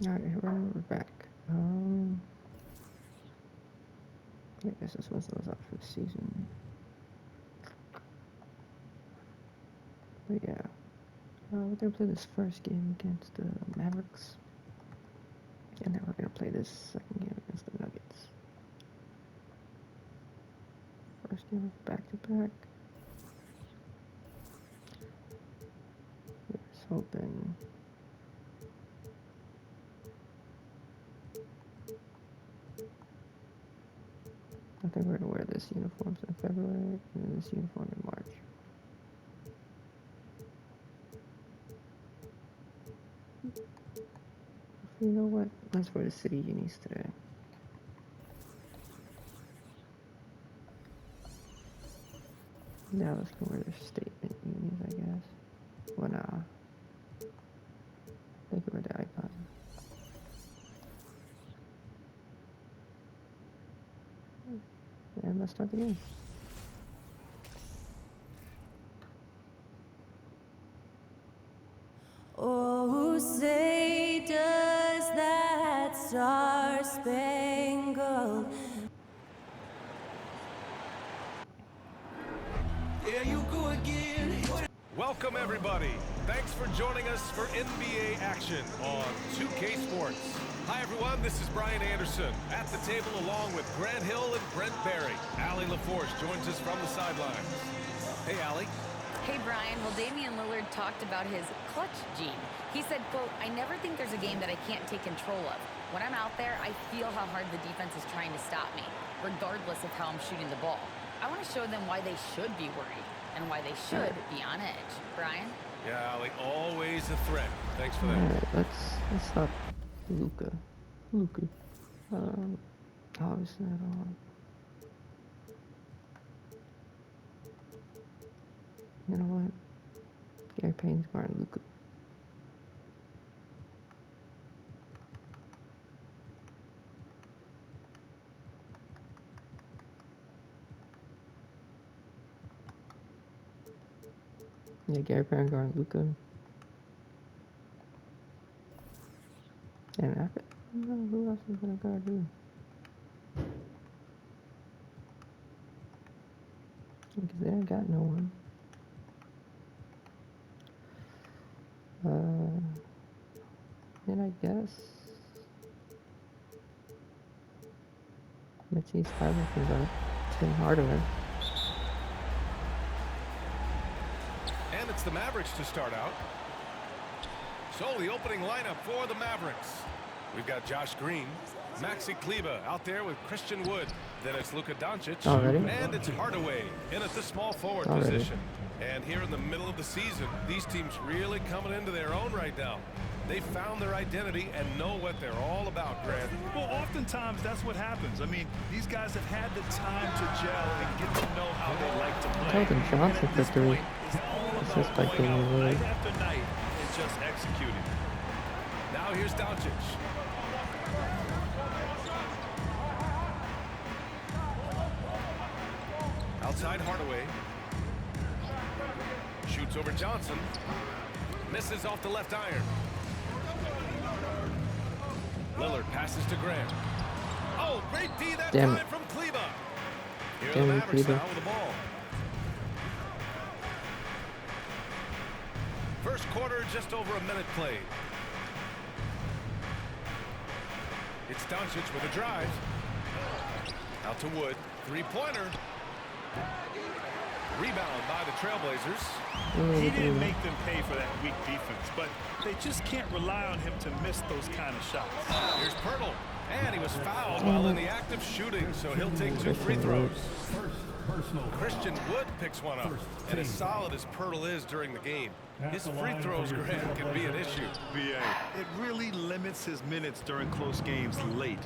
Alright, we're back. I guess this was those up for the season. But yeah, we're gonna play this first game against the Mavericks, and then we're gonna play this second game against the Nuggets. First game was back to back. I was hoping. I think we're gonna wear this uniforms in February and this uniform in March. You know what? Let's wear the city unis today. Now let's go wear their statement unis, I guess. Well, nah. They can wear the icon. And let's start the game. Oh, say does that star-spangled There you go again. Welcome, everybody. Thanks for joining us for NBA action on 2K Sports. Hi, everyone. This is Brian Anderson at the table along with Grant Hill and Brent Barry. Allie LaForce joins us from the sidelines. Hey, Allie. Hey, Brian. Well, Damian Lillard talked about his clutch gene. He said, quote, "I never think there's a game that I can't take control of. When I'm out there, I feel how hard the defense is trying to stop me, regardless of how I'm shooting the ball. I want to show them why they should be worried and why they should be on edge." Brian? Yeah, Allie, always a threat. Thanks for that. Alright, let's stop Luka. Obviously not on. You know what? Gary Payne's guarding Luka. Yeah, Gary Payne guarding Luka. And I don't know who else is gonna guard who. Because they ain't got no one. And I guess Matisse Thybulle can guard Tim Hardaway. And it's the Mavericks to start out. So the opening lineup for the Mavericks. We've got Josh Green, Maxi Kleber out there with Christian Wood. Then it's Luka Doncic. Already? And it's Hardaway in at the small forward Already. position. And here in the middle of the season, these teams really coming into their own right now. They found their identity and know what they're all about, Grant. Well, oftentimes that's what happens. I mean, these guys have had the time to gel and get to know how they like to play. Keldon Johnson for three. It's Just like going out Damian Lillard. night after night and just executing. Now here's Doncic. Outside Hardaway. Shoots over Johnson. Misses off the left iron. Lillard passes to Grant. Oh, great D that Damn time it. from Kleber. Here are Damn the it, Mavericks Kleber. now with the ball. First quarter, just over a minute played. It's Doncic with a drive. Out to Wood. Three-pointer. Rebound by the Trailblazers. He didn't make them pay for that weak defense, but they just can't rely on him to miss those kind of shots. Here's Pirtle. And he was fouled while in the act of shooting, so he'll take two free throws. Christian Wood picks one up. And as solid as Pirtle is during the game, his free throws, Grant, can be an issue. BA. It really limits his minutes during close games late.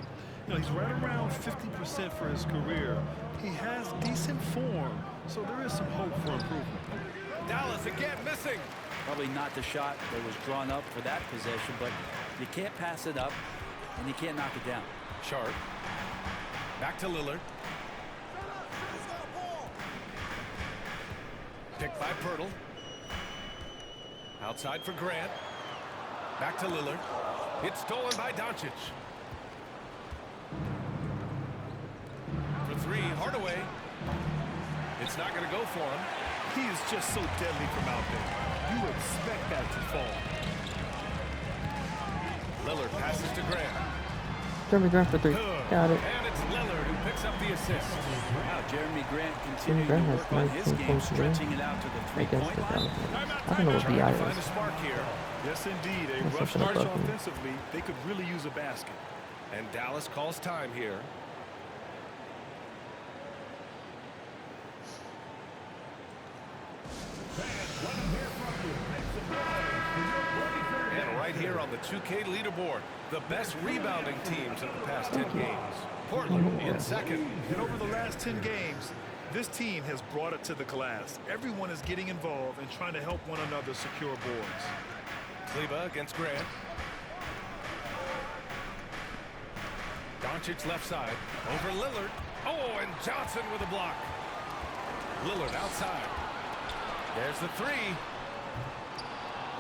You know, he's right around 50% for his career. He has decent form, so there is some hope for improvement. Dallas again missing. Probably not the shot that was drawn up for that possession, but you can't pass it up, and you can't knock it down. Sharp. Back to Lillard. Picked by Pirtle. Outside for Grant. Back to Lillard. It's stolen by Doncic. For three, Hardaway. It's not going to go for him. He is just so deadly from out there. You expect that to fall. Lillard passes to Grant. Jeremy Grant for 3. Good. Got it. And it's Lillard who picks up the assist. Wow, Jeremy Grant continuing Grant to has work on his 19 game, points today. stretching it out to the I guess three-point that line. I don't know what Trying BI to find a is. spark here. Yes, indeed. A That's rough something start above me. offensively. They could really use a basket. And Dallas calls time here. And right here on the 2K leaderboard, the best rebounding teams of the past 10 games. Portland in second. And over the last 10 games, this team has brought it to the glass. Everyone is getting involved and trying to help one another secure boards. Kleba against Grant. Doncic left side. Over Lillard. Oh, and Johnson with a block. Lillard outside. There's the three.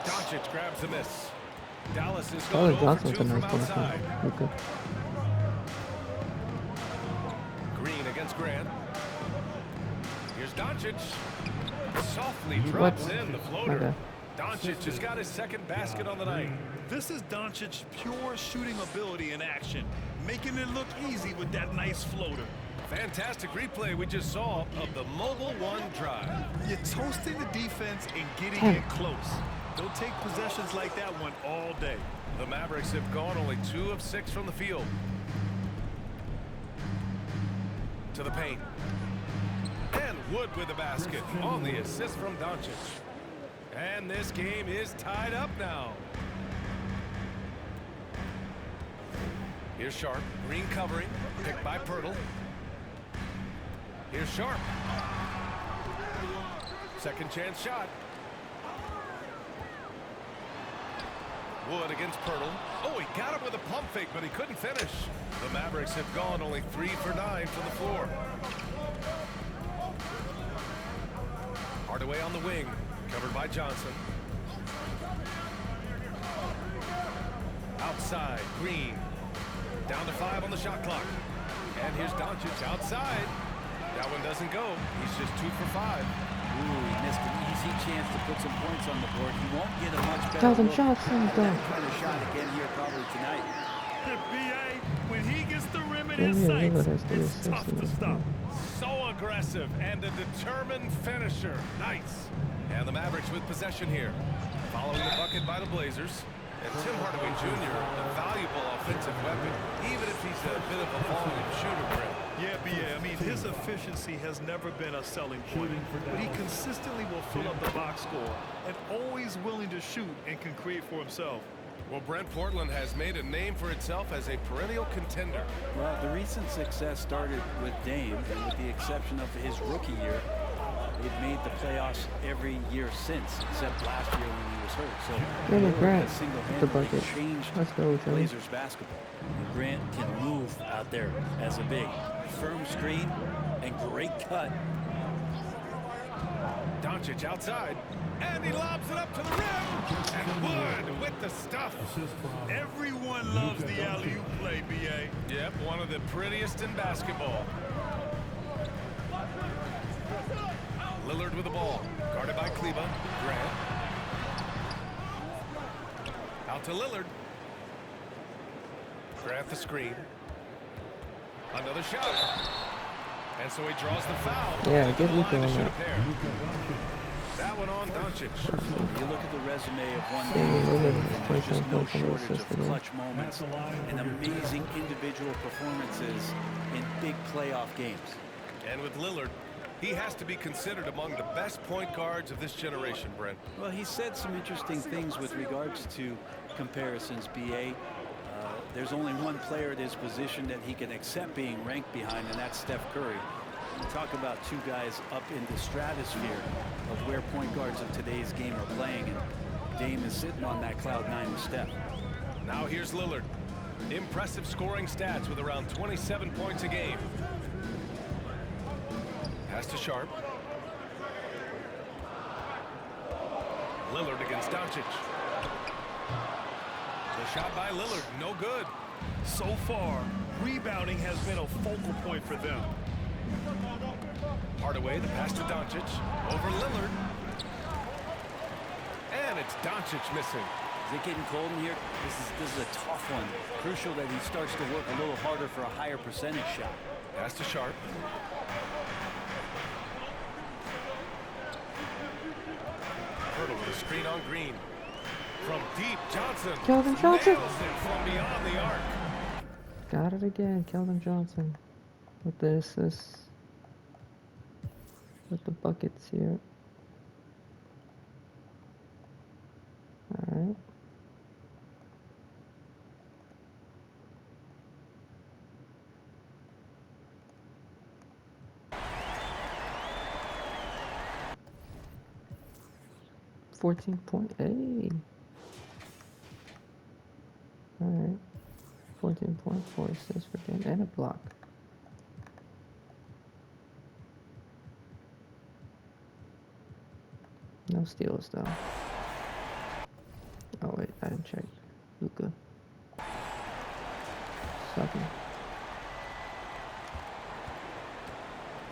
Doncic grabs the miss. Dallas is going Probably over Johnson 2 with a from nice one. outside. Luka. Green against Grant. Here's Doncic. Softly What? drops in the floater. Okay. Doncic has got his second basket on the night. This is Doncic's pure shooting ability in action, making it look easy with that nice floater. Fantastic replay we just saw of the Mobile One drive. You're toasting the defense and getting in close. They'll take possessions like that one all day. The Mavericks have gone only 2 of 6 from the field. To the paint. And Wood with the basket on the assist from Doncic. And this game is tied up now. Here's Sharp. Green covering. Picked by Pirtle. Here's Sharp. Second chance shot. Wood against Pirtle. Oh, he got him with a pump fake, but he couldn't finish. The Mavericks have gone only 3 for 9 from the floor. Hardaway on the wing. Covered by Johnson. Outside, Green. Down to 5 on the shot clock. And here's Doncic outside. That one doesn't go. He's just 2 for 5. Ooh, he missed an easy chance to put some points on the board. He won't get a much better Dalton look Johnson at done. that kind of shot again here probably tonight. BA, when he gets the rim in Yeah, his Lillard sights, has 3 it's assists tough in to this stop. game. So aggressive and a determined finisher. Nice. And the Mavericks with possession here. Following the bucket by the Blazers. And Tim Hardaway Jr., a valuable offensive weapon, even if he's a bit of a volume shooter, Brent. Yeah, BA, I mean, his efficiency has never been a selling point, but he consistently will fill up the box score and always willing to shoot and can create for himself. Well, Brent, Portland has made a name for itself as a perennial contender. Well, the recent success started with Dame, and with the exception of his rookie year, they've made the playoffs every year since, except last year when he was hurt. So Jeremy Lillard Grant, has the single-handedly bucket. changed Let's go, Jeremy. Blazers basketball. And Grant can move out there as a big. Firm screen and great cut. Doncic outside, and he lobs it up to the rim. And Wood with the stuff. Everyone loves the alley-oop play, BA. Yep, one of the prettiest in basketball. Lillard with the ball, guarded by Kleba. Grant. Out to Lillard. Grant the screen. Another shot. And so he draws the foul. Yeah, To get the Luka line to on shoot a that. pair. That one on Doncic. You look at the resume of one Yeah, game, Lillard and has there's just 27 no points and shortage assists of today. clutch moments and amazing individual performances in big playoff games. And with Lillard, he has to be considered among the best point guards of this generation, Brent. Well, he said some interesting things with regards to comparisons, BA. There's only one player at his position that he can accept being ranked behind, and that's Steph Curry. You talk about two guys up in the stratosphere of where point guards of today's game are playing, and Dame is sitting on that cloud 9 with Steph. Now here's Lillard. Impressive scoring stats with around 27 points a game. Pass to Sharp. Lillard against Doncic. The shot by Lillard, no good. So far, rebounding has been a focal point for them. Hardaway, the pass to Doncic, over Lillard. And it's Doncic missing. Is it getting cold in here? This is a tough one. Crucial that he starts to work a little harder for a higher percentage shot. Pass to Sharp. Hurdle with a screen on Green. From deep, Johnson. Keldon Johnson. Nails it from beyond the arc. Got it again, Keldon Johnson. With the assists. With the buckets here. Alright. $14.8. Alright. 14.4 assists per game and a block. No steals though. Oh wait, I didn't check. Luka. 7.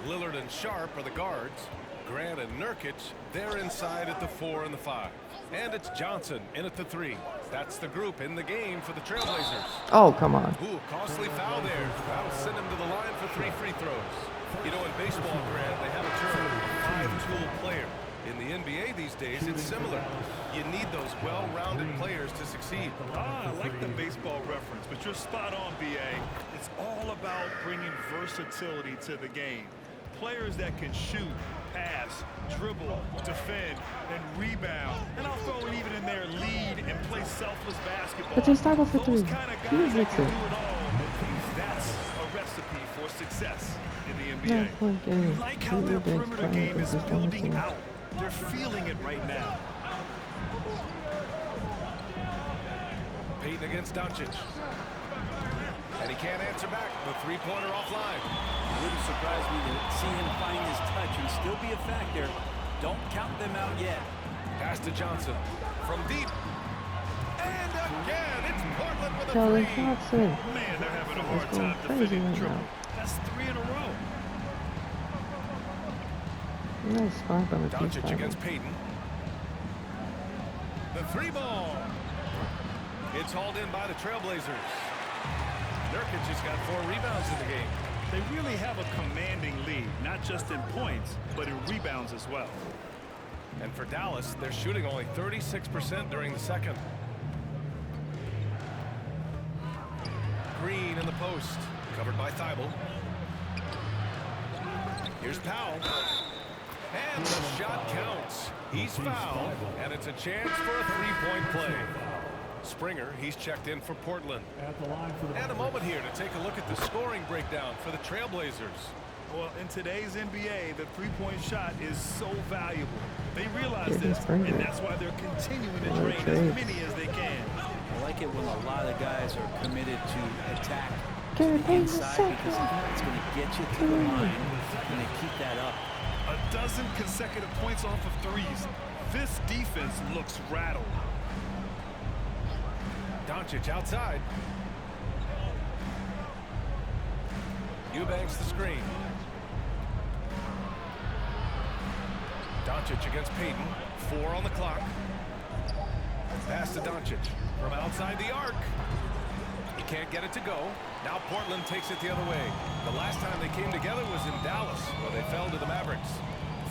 Lillard and Sharp are the guards. Grant and Nurkic, they're inside at the 4 and the 5. And it's Johnson in at the 3. That's the group in the game for the Trailblazers. Oh, come on. Ooh, costly foul there. That'll send him to the line for 3 free throws. You know, in baseball, Grant, they have a term, a 5-tool player. In the NBA these days, it's similar. You need those well-rounded players to succeed. I like the baseball reference, but you're spot on, BA. It's all about bringing versatility to the game. Players that can shoot, pass, dribble, defend, and rebound. And I'll throw it even in there, lead and play selfless basketball. But just start off with Those 3. kind of He guys that makes can it. do it all. That's a recipe for success in the NBA. 9-point game. You like how 2 their rebounds, perimeter 5 game is assists, building 1 out. They're feeling it right now. Payton against Doncic. And he can't answer back. The three-pointer offline. It wouldn't surprise me to see him find his touch and still be a factor. Don't count them out yet. Pass to Johnson. From deep. And again, it's Portland with a Keldon three. Johnson. Man, they're having a He's hard going time crazy defending the right triple. now. That's 3 in a row. Nice spot by the Doncic against Payton. The 3 ball. It's hauled in by the Trailblazers. Nurkic has got 4 rebounds in the game. They really have a commanding lead, not just in points, but in rebounds as well. And for Dallas, they're shooting only 36% during the second. Green in the post, covered by Thibault. Here's Powell. And the shot counts. He's fouled, and it's a chance for a 3-point play. Springer, he's checked in for Portland. And a moment here to take a look at the scoring breakdown for the Trailblazers. Well, in today's NBA, the three-point shot is so valuable. They realize Yeah, this, Springer. and that's why they're continuing to Oh, drain trades. as many as they can. I like it when a lot of guys are committed to attack Gary the Payton's inside because second. it's going to get you to the line and they keep that up. A dozen consecutive points off of threes. This defense looks rattled. Doncic outside. Eubanks the screen. Doncic against Payton. 4 on the clock. Pass to Doncic from outside the arc. He can't get it to go. Now Portland takes it the other way. The last time they came together was in Dallas, where they fell to the Mavericks.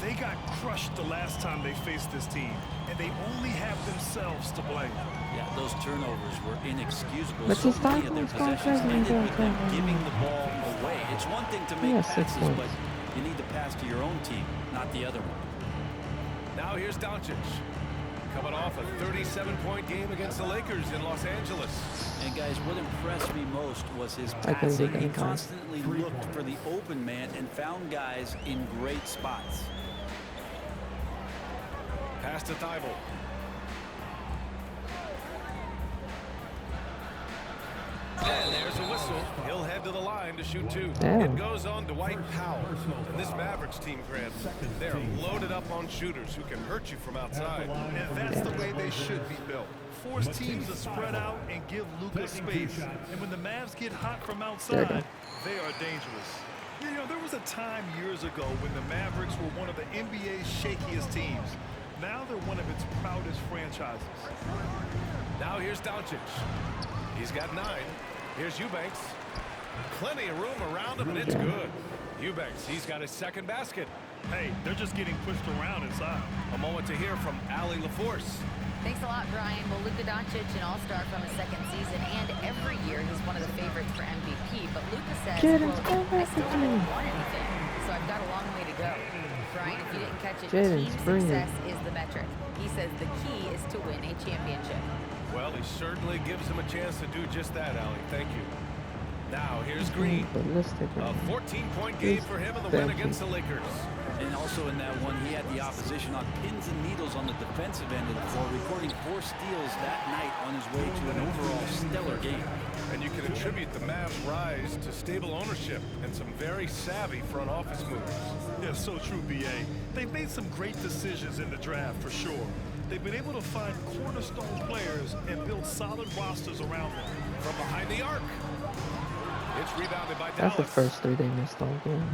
They got crushed the last time they faced this team, and they only have themselves to blame. Yeah, those turnovers were inexcusable. But So he's many of talking, their he's going possessions crazy, ended he's with them going giving crazy. the ball away. It's one thing to make Yeah, 6 passes, points. but you need to pass to your own team, not the other one. Now here's Doncic. Coming off a 37-point game against the Lakers in Los Angeles. And guys, what impressed me most was his I couldn't passing. get He any time. constantly looked for the open man and found guys in great spots. Pass to Thibault. And there's a whistle. He'll head to the line to shoot 2. Damn. It goes on Dwight Powell. And this Mavericks team, Grant, they're loaded up on shooters who can hurt you from outside. And that's the way they should be built. force teams to spread out and give Luka space. And when the Mavs get hot from outside, they are dangerous. You know, there was a time years ago when the Mavericks were one of the NBA's shakiest teams. Now they're one of its proudest franchises. Now here's Doncic. He's got 9. Here's Eubanks. Plenty of room around him, and it's good. Eubanks, he's got his second basket. Hey, they're just getting pushed around inside. A moment to hear from Allie LaForce. Thanks a lot, Brian. Well, Luka Doncic, an all-star from his second season, and every year he's one of the favorites for MVP. But Luka says, quote, I still haven't won anything, so I've got a long way to go. Brian, if you didn't catch it, team success is the metric. He says the key is to win a championship. Well, he certainly gives him a chance to do just that, Allie. Thank you. Now, here's Green. A 14-point game for him in the win against the Lakers. And also in that one, he had the opposition on pins and needles on the defensive end of the floor, recording 4 steals that night on his way to an overall stellar game. And you can attribute the Mavs' rise to stable ownership and some very savvy front office moves. Yeah, so true, B.A. They've made some great decisions in the draft, for sure. They've been able to find cornerstone players and build solid rosters around them. From behind the arc. It's rebounded by Dallas. That's the first 3 they missed all game.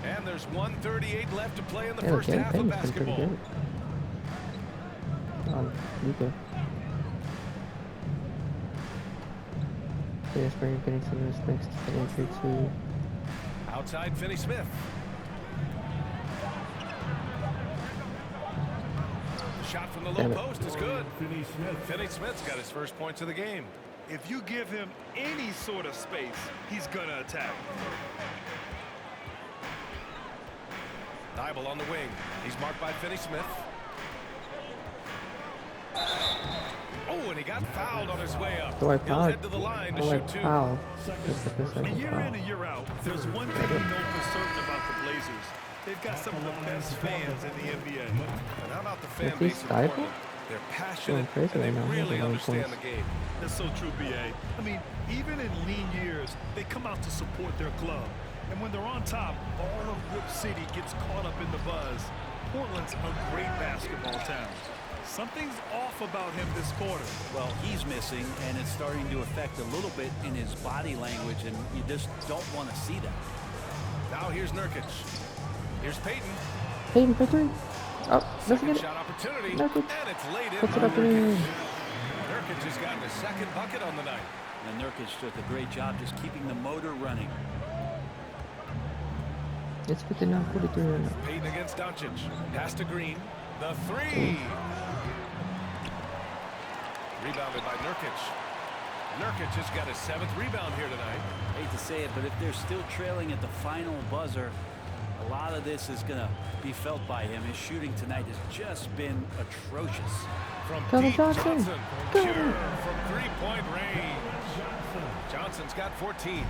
And there's 1:38 left to play in the first half of basketball. Luka. Yeah, Spring getting some of his next entry too. Outside Finney Smith. The shot from the low post is good. Finney Smith's got his first points of the game. If you give him any sort of space, he's gonna attack. Dybel on the wing. He's marked by Finney Smith. Oh, and he got fouled on his way up. He'll head to the line to shoot 2. And year in and year out, there's one thing we know for certain about the Blazers. They've got some of the best fans in the NBA. And how about the fan base in Portland? They're passionate and they really understand the game. That's so true, B.A. I mean, even in lean years, they come out to support their club. And when they're on top, all of Rip City gets caught up in the buzz. Portland's a great basketball town. Something's off about him this quarter. Well, he's missing, and it's starting to affect a little bit in his body language, and you just don't want to see that. Now here's Nurkic. Here's Payton. Payton for 3. Oh, second shot opportunity, Nurkic. and it's laid in. Puts it up in. Nurkic has gotten his second bucket on the night. And Nurkic took a great job just keeping the motor running. It's 59-43 right now. Payton against Doncic. Pass to Green. The 3. Rebounded by Nurkic. Nurkic has got his 7th rebound here tonight. I hate to say it, but if they're still trailing at the final buzzer, a lot of this is going to be felt by him. His shooting tonight has just been atrocious. From deep, Johnson. Pure from 3-point range. Johnson's got 14.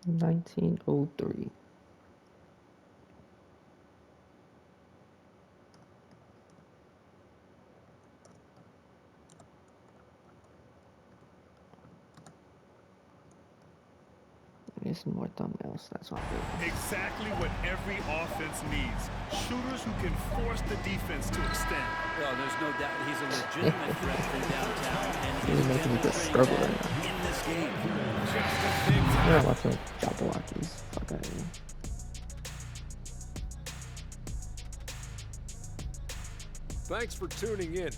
$19.03. Need some more thumbnails, that's what I'm doing. Exactly what every offense needs. Shooters who can force the defense to extend. Well, there's no doubt he's a legitimate threat from downtown, and He's making me just struggle right now. in this game. I'm not watching Jabberwockies. Fuck out of here. Thanks for tuning in.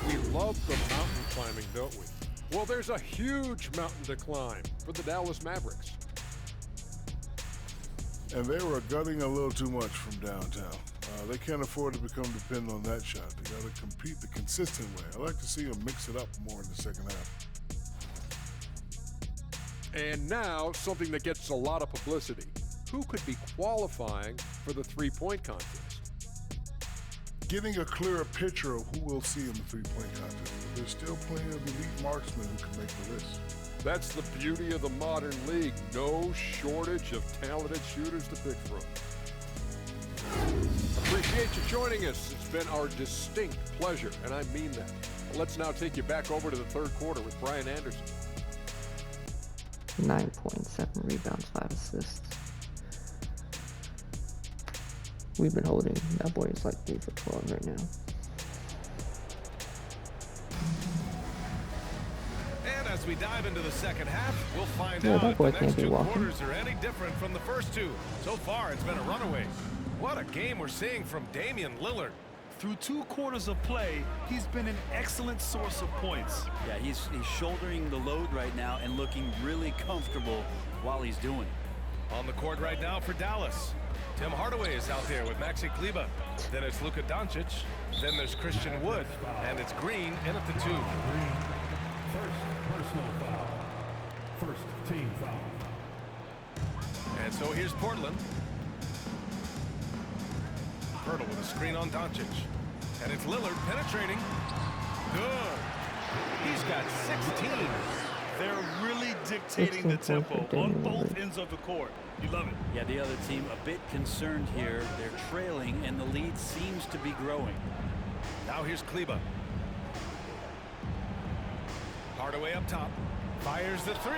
We love the mountain climbing, don't we? Well, there's a huge mountain to climb for the Dallas Mavericks. And they were gutting a little too much from downtown. They can't afford to become dependent on that shot. They got to compete the consistent way. I like to see them mix it up more in the second half. And now, something that gets a lot of publicity. Who could be qualifying for the three-point contest? Getting a clearer picture of who we'll see in the three-point contest. There's still plenty of elite marksmen who can make the list. That's the beauty of the modern league. No shortage of talented shooters to pick from. Appreciate you joining us. It's been our distinct pleasure, and I mean that. Let's now take you back over to the third quarter with Brian Anderson. 9 points, 7 rebounds, 5 assists. We've been holding that boy is like 3 for 12 right now. And as we dive into the second half, we'll find Yeah, out that if boy the can't next be two walking. quarters are any different from the first two. So far, it's been a runaway. What a game we're seeing from Damian Lillard. Through 2 quarters of play, he's been an excellent source of points. Yeah, he's shouldering the load right now and looking really comfortable while he's doing it. On the court right now for Dallas. Tim Hardaway is out there with Maxi Kleber. Then it's Luka Doncic. Then there's Christian Wood. And it's Green in at the 2. First personal foul. First team foul. And so here's Portland. Hurdle with a screen on Doncic. And it's Lillard penetrating. Good. He's got 16. They're really dictating the tempo on both ends of the court. You love it. Yeah, the other team a bit concerned here. They're trailing, and the lead seems to be growing. Now here's Kleber. Hardaway up top. Fires the 3.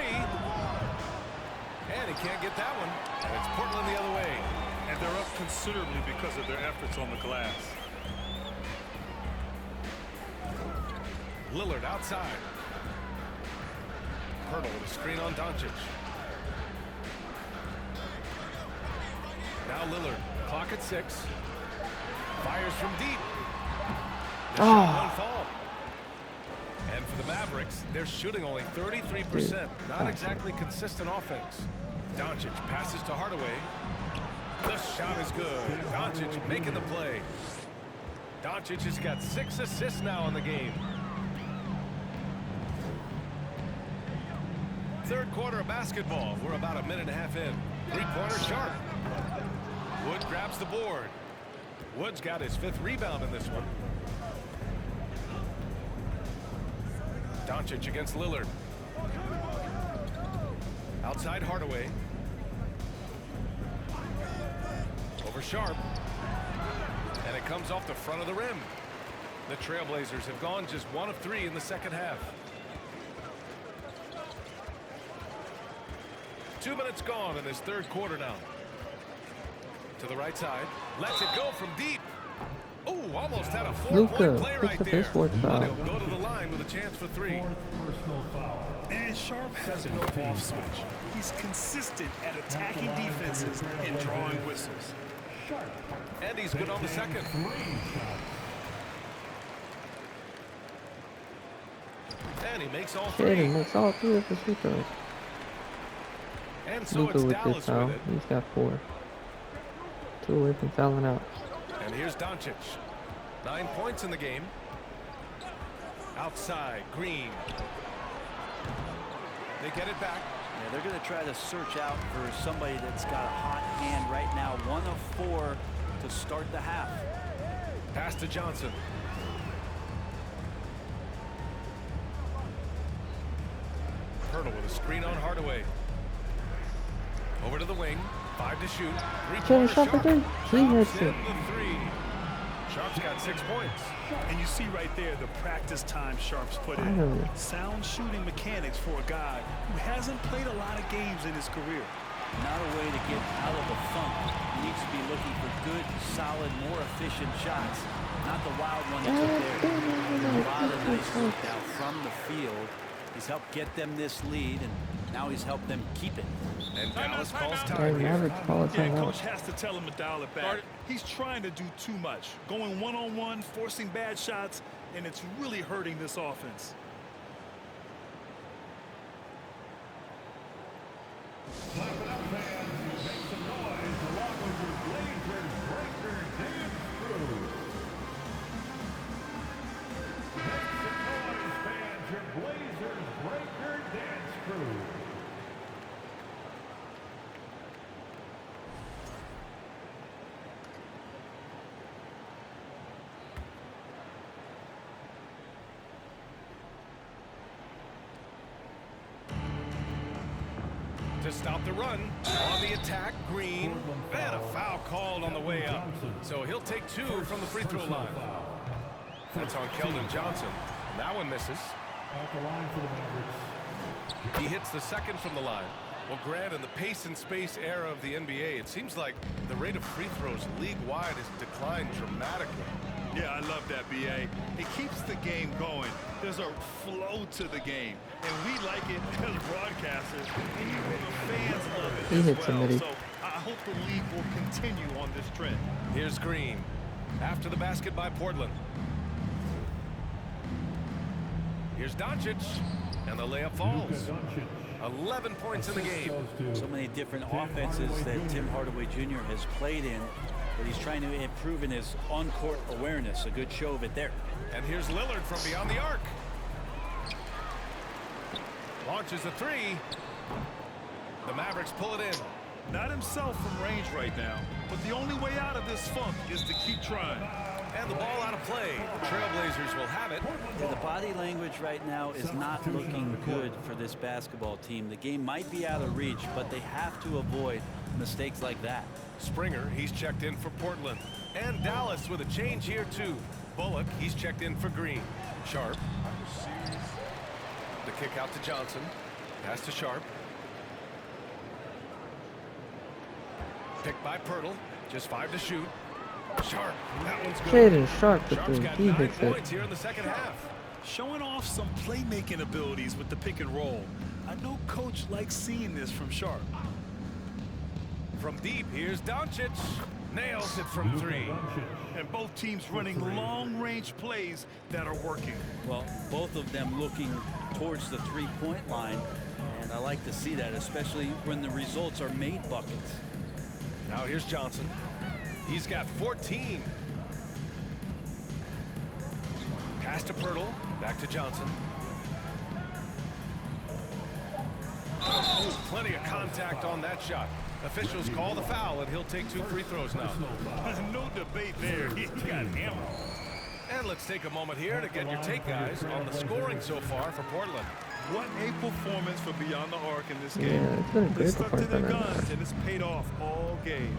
And he can't get that one. And it's Portland the other way. And they're up considerably because of their efforts on the glass. Lillard outside. Hurdle with a screen on Doncic. Now Lillard, clock at 6. Fires from deep. The shot won't fall. And for the Mavericks, they're shooting only 33%. Not exactly consistent offense. Doncic passes to Hardaway. The shot is good. Doncic making the play. Doncic has got 6 assists now in the game. Third quarter of basketball. We're about a minute and a half in. Three-pointer Sharp. Wood grabs the board. Wood's got his 5th rebound in this one. Doncic against Lillard. Outside Hardaway. Over Sharp. And it comes off the front of the rim. The Trailblazers have gone just 1 of 3 in the second half. 2 minutes gone in this third quarter now. To the right side. Lets it go from deep. Oh, almost had a 4-point play right there. But he'll go to the line with a chance for 3. Personal foul. And Sharp has no off switch. He's consistent at attacking defenses and drawing whistles. And he's good on the second. And he makes all 3. He makes all 3 of his free throws. And so Luka it's with Dallas this foul. with it. He's got 4. 2 away from fouling out. And here's Doncic. 9 points in the game. Outside, Green. They get it back. Yeah, they're going to try to search out for somebody that's got a hot hand right now. 1 of 4 to start the half. Pass to Johnson. Hurdle with a screen on Hardaway. Over to the wing. 5 to shoot. 3-pointer Sharp. He hits it. The 3. Sharp's got 6 points. And you see right there the practice time Sharp's put in. Finally. Sound shooting mechanics for a guy who hasn't played a lot of games in his career. Not a way to get out of a funk. He needs to be looking for good, solid, more efficient shots. Not the wild one he took there. A lot of nice work now from the field. He's helped get them this lead, and now he's helped them keep it. And Dallas calls Hey, time here. Mavericks call it Yeah, timeout. coach has to tell him to dial it back. He's trying to do too much. Going one-on-one, forcing bad shots, and it's really hurting this offense. Clap it up, fans. Make some noise along with your Blazers breakers, Dan to stop the run. On the attack, Green. And a foul called on the way up. So he'll take 2 from the free throw line. That's on Keldon Johnson. And that one misses. At the line for the Mavericks. He hits the second from the line. Well, Grant, in the pace and space era of the NBA, it seems like the rate of free throws league-wide has declined dramatically. Yeah, I love that, B.A. It keeps the game going. There's a flow to the game, and we like it as broadcasters, and even the fans love it as well. So I hope the league will continue on this trend. Here's Green after the basket by Portland. Here's Doncic, and the layup falls. 11 points in the game. So many different offenses that Tim Hardaway Jr. has played in, but he's trying to improve in his on-court awareness. A good show of it there. And here's Lillard from beyond the arc. Launches a 3. The Mavericks pull it in. Not himself from range right now, but the only way out of this funk is to keep trying. And the ball out of play. Trailblazers will have it. Yeah, the body language right now is not looking good for this basketball team. The game might be out of reach, but they have to avoid mistakes like that. Springer, he's checked in for Portland. And Dallas with a change here too. Bullock, he's checked in for Green. Sharp. The kick out to Johnson. Pass to Sharp. Picked by Pirtle. Just 5 to shoot. Sharp. That one's good. Shaden Sharp, Sharp's got he 9 hits it. points here in the second half. Showing off some playmaking abilities with the pick and roll. I know Coach likes seeing this from Sharp. From deep, here's Doncic. Nails it from 3. And both teams running long-range plays that are working. Well, both of them looking towards the three-point line, and I like to see that, especially when the results are made buckets. Now here's Johnson. He's got 14. Pass to Pirtle. Back to Johnson. Oh, plenty of contact on that shot. Officials call the foul, and he'll take 2 free throws now. No debate there. He got hammered. And let's take a moment here to get your take, guys, on the scoring so far for Portland. What a performance for Beyond the Arc in this game. Yeah, it's been a They great stuck to performance their for them. guns, and it's paid off all game.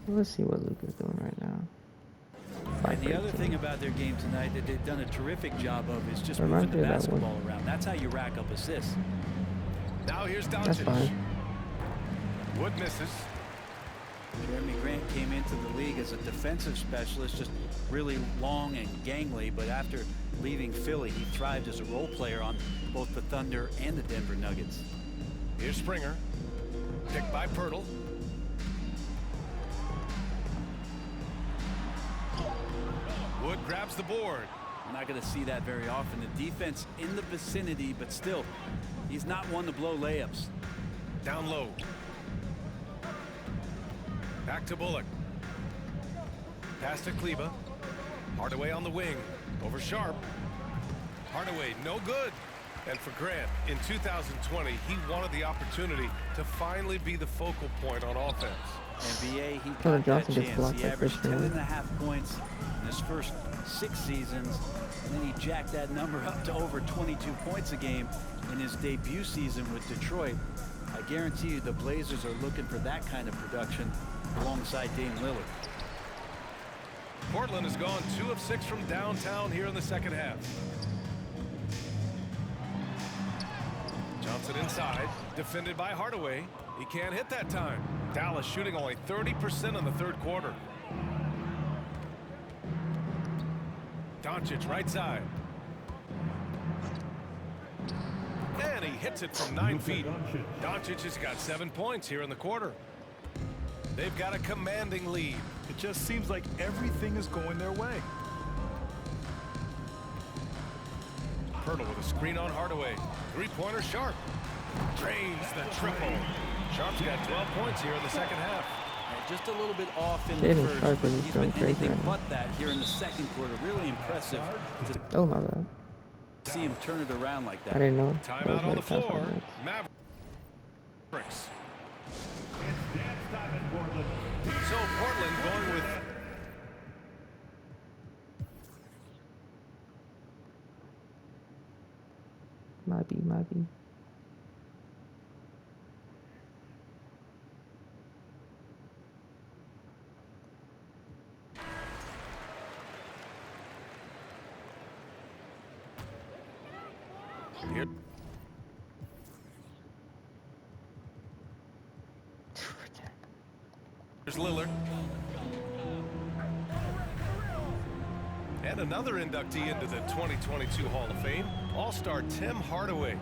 Let's see what Luka's doing right now. And the other thing about their game tonight that they've done a terrific job of is just Reminds moving the me of that one. basketball around. That's how you rack up assists. Now here's That's Doncic. fine. Wood misses. Jeremy Grant came into the league as a defensive specialist, just really long and gangly, but after leaving Philly, he thrived as a role player on both the Thunder and the Denver Nuggets. Here's Springer. Picked by Pirtle. Wood grabs the board. I'm not going to see that very often. The defense in the vicinity, but still, he's not one to blow layups. Down low. Back to Bullock. Pass to Kleba. Hardaway on the wing. Over Sharp. Hardaway, no good. And for Grant, in 2020, he wanted the opportunity to finally be the focal point on offense. NBA, he Tyler got that Johnson gets chance. blocked He by averaged Christian. 10.5 points in his first 6 seasons, and then he jacked that number up to over 22 points a game in his debut season with Detroit. I guarantee you the Blazers are looking for that kind of production alongside Dame Lillard. Portland has gone 2 of 6 from downtown here in the second half. Johnson inside, defended by Hardaway. He can't hit that time. Dallas shooting only 30% in the third quarter. Doncic right side. And he hits it from 9 feet. Doncic has got 7 points here in the quarter. They've got a commanding lead. It just seems like everything is going their way. Pirtle with a screen on Hardaway. Three-pointer Sharp. Drains the triple. Sharp's got 12 points here in the second half. Just a little bit off in the Shaden first, Sharp but is he's doing been great anything right now. but that here in the second quarter. Really impressive to Oh my bad. see him turn it around like I that. didn't know. Timeout on the floor. Mavericks. So Portland going with Might be. There's Lillard. And another inductee into the 2022 Hall of Fame, All-Star Tim Hardaway.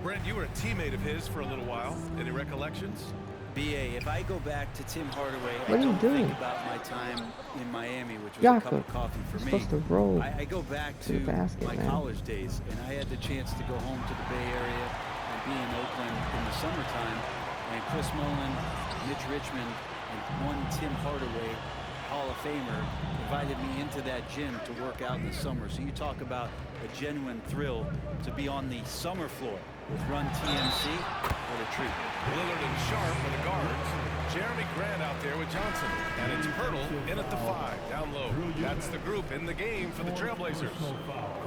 Brent, you were a teammate of his for a little while. Any recollections? BA, if I go back to Tim Hardaway, What are you I don't doing? think about my time in Miami, which was a Jakob, cup of coffee for you're me. supposed to roll I go back to the to basket, my man. college days, and I had the chance to go home to the Bay Area and be in Oakland in the summertime. And Chris Mullin, Mitch Richmond, and one Tim Hardaway, Hall of Famer, invited me into that gym to work out in the summer. So you talk about a genuine thrill to be on the summer floor with Run TMC. What a treat. Lillard and Sharp for the guards. Jeremy Grant out there with Johnson. And it's Pirtle in at the 5, down low. That's the group in the game for the Trailblazers.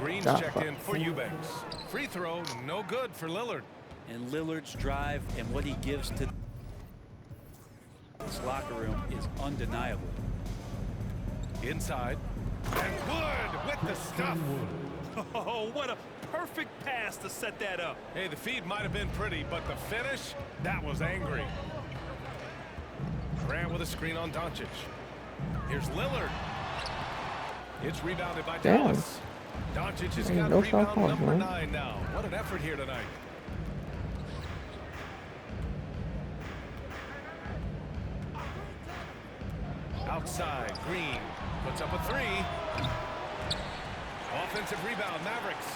Green's checked in for Eubanks. Free throw, no good for Lillard. And Lillard's drive and what he gives to this locker room is undeniable. Inside. And Wood with the stuff. Oh, what a perfect pass to set that up. Hey, the feed might have been pretty, but the finish, that was angry. Grant with a screen on Doncic. Here's Lillard. It's rebounded by Damn. Dallas. Doncic has Hey, got no rebound foul calls, number man. 9 now. What an effort here tonight. Outside, Green puts up a 3. Offensive rebound, Mavericks.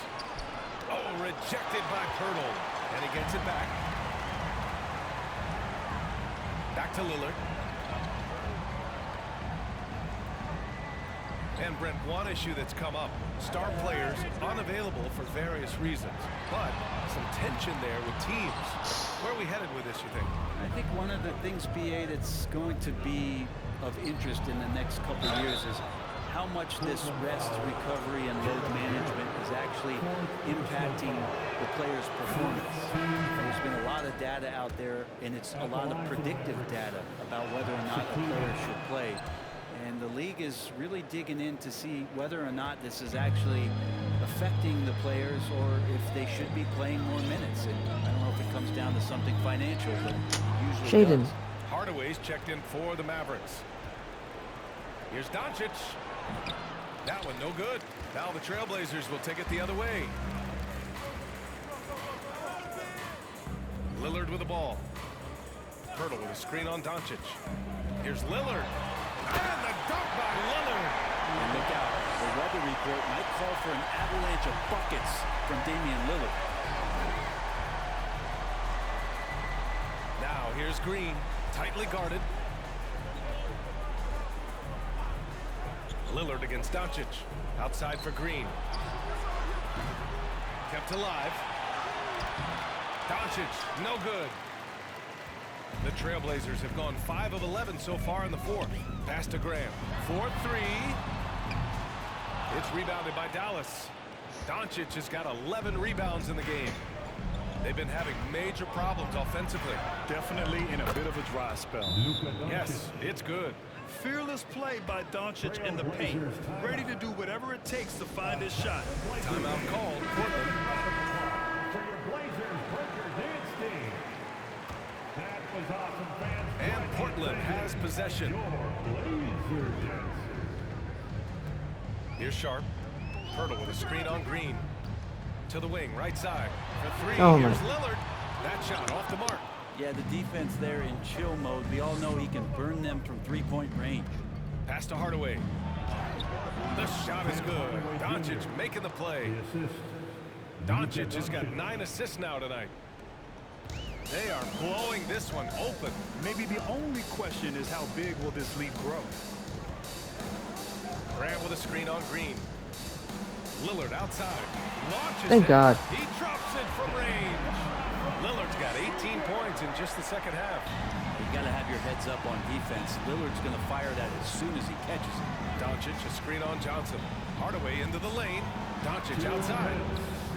Oh, rejected by Pirtle. And he gets it back. Back to Lillard. And Brent, one issue that's come up. Star players unavailable for various reasons. But some tension there with teams. Where are we headed with this, you think? I think one of the things, BA, that's going to be of interest in the next couple of years is how much this rest, recovery, and load management is actually impacting the player's performance. There's been a lot of data out there, and it's a lot of predictive data about whether or not a player should play. And the league is really digging in to see whether or not this is actually affecting the players or if they should be playing more minutes. And I don't know if it comes down to something financial, but it usually Shaden. does. Hardaway's checked in for the Mavericks. Here's Doncic. That one no good. Now the Trailblazers will take it the other way. Lillard with the ball. Pirtle with a screen on Doncic. Here's Lillard. And the dunk by Lillard. And look out, the weather report might call for an avalanche of buckets from Damian Lillard. Now here's Green, tightly guarded. Lillard against Doncic. Outside for Green. Kept alive. Doncic, no good. The Trailblazers have gone 5 of 11 so far in the fourth. Pass to Graham. 4-3. It's rebounded by Dallas. Doncic has got 11 rebounds in the game. They've been having major problems offensively. Definitely in a bit of a dry spell. Yes, it's good. Fearless play by Doncic in the paint. Ready to do whatever it takes to find his shot. Timeout called. Portland. For your Blazers, Breaker Dance Team. That was awesome, fans. And Portland has possession. Your Blazer Dance. Here's Sharp. Pirtle with a screen on Green. To the wing, right side. For 3, Oh, here's my. Lillard. That shot off the mark. Yeah, the defense there in chill mode. We all know he can burn them from three-point range. Pass to Hardaway. The shot is good. Doncic making the play. The assist. Doncic has got 9 assists now tonight. They are blowing this one open. Maybe the only question is how big will this lead grow? Grant with a screen on Green. Lillard outside. Launches Thank it. God. He drops it from range. Lillard's got 18 points in just the second half. You got to have your heads up on defense. Lillard's going to fire that as soon as he catches it. Doncic a screen on Johnson. Hardaway into the lane. Doncic outside.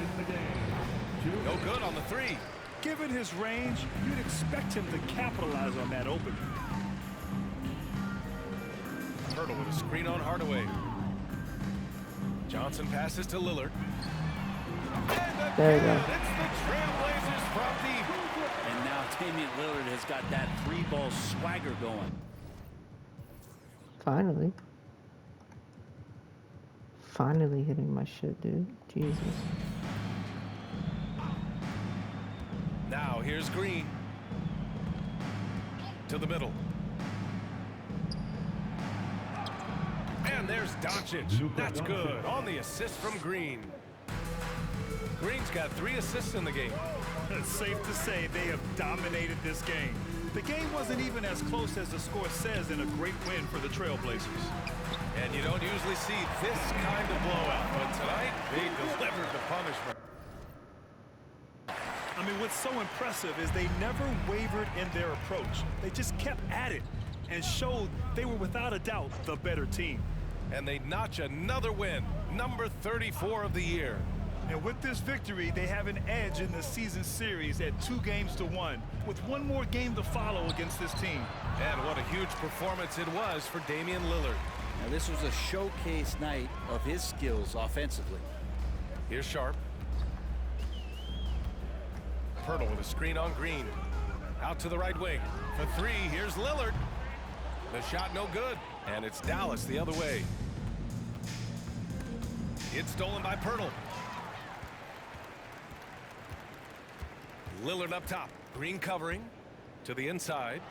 In the game. No good on the 3. Given his range, you'd expect him to capitalize on that opening. Pirtle with a screen on Hardaway. Johnson passes to Lillard. And There you go. again, it's the Trailblazers from deep. And now Damian Lillard has got that 3-ball swagger going. Finally. Finally hitting my shit, dude. Jesus. Now here's Green. To the middle. And there's Doncic. That's good. On the assist from Green. Green's got 3 assists in the game. It's safe to say they have dominated this game. The game wasn't even as close as the score says in a great win for the Trailblazers. And you don't usually see this kind of blowout, but tonight they delivered the punishment. I mean, what's so impressive is they never wavered in their approach. They just kept at it and showed they were without a doubt the better team. And they notch another win, number 34 of the year. And with this victory, they have an edge in the season series at 2-1, with one more game to follow against this team. And what a huge performance it was for Damian Lillard. Now, this was a showcase night of his skills offensively. Here's Sharp. Pirtle with a screen on Green. Out to the right wing. For 3, here's Lillard. The shot no good. And it's Dallas the other way. It's stolen by Pirtle. Lillard up top. Green covering. To the inside.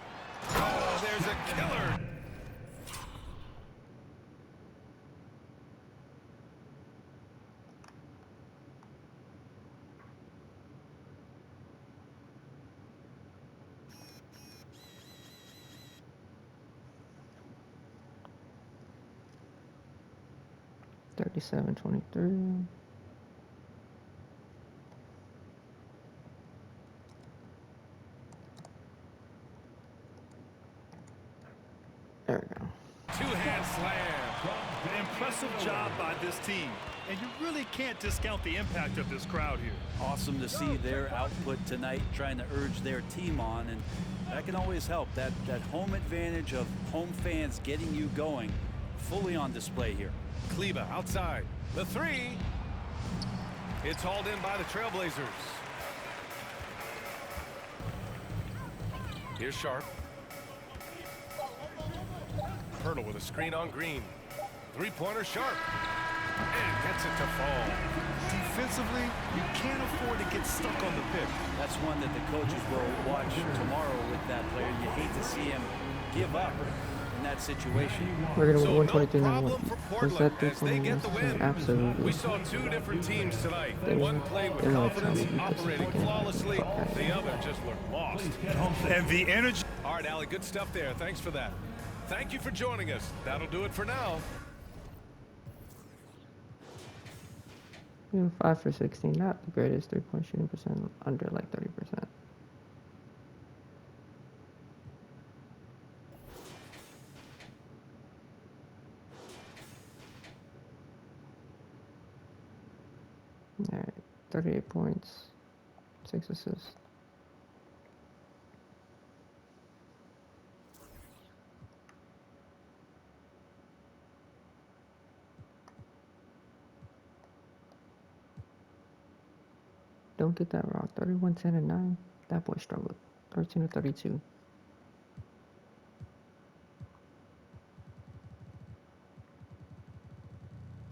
Oh, there's a killer. Thirty-seven, 23. There we go. Two-hand slam. An impressive job by this team. And you really can't discount the impact of this crowd here. Awesome to see their output tonight, trying to urge their team on, and that can always help. That home advantage of home fans getting you going, fully on display here. Kleba outside. The 3. It's hauled in by the Trailblazers. Here's Sharp. Pirtle with a screen on Green. 3-pointer Sharp. And gets it to fall. Defensively, you can't afford to get stuck on the pick. That's one that the coaches will watch tomorrow with that player. You hate to see him give up in that situation. We're gonna So win no 123 now. problem for Was that Portland as they get the win. Absolutely. We saw 2 different teams tonight. They One were- played with they were confidence, trying to beat this operating again. flawlessly. The other just looked lost. And the energy. All right, Allie, good stuff there. Thanks for that. Thank you for joining us. That'll do it for now. 5 for 16, not the greatest 3-point shooting percent, under like 30%. Alright, 38 points, 6 assists. Don't get that wrong. 31, 10, and 9. That boy struggled. 13 to 32.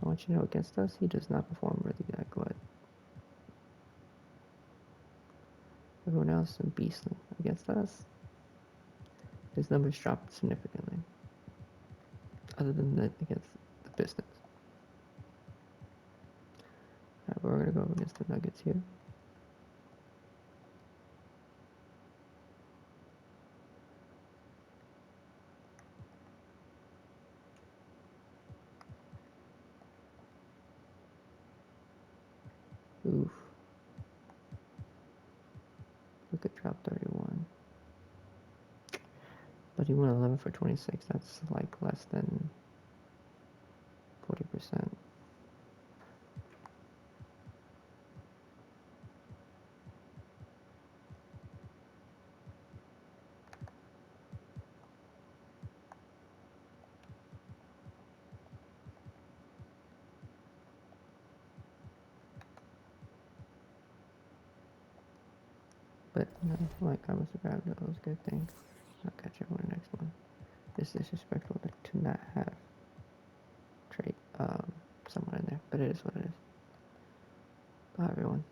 I want you to know, against us, he does not perform really that good. Everyone else is beastly. Against us, his numbers dropped significantly. Other than that, against the Pistons. Alright, but we're gonna go up against the Nuggets here. Oof. Luka dropped 31. But he went 11 for 26. That's like less than 40%. But no, like I must have grabbed those good things. I'll catch you on the next one. It's disrespectful to not have trade someone in there, but it is what it is. Bye everyone.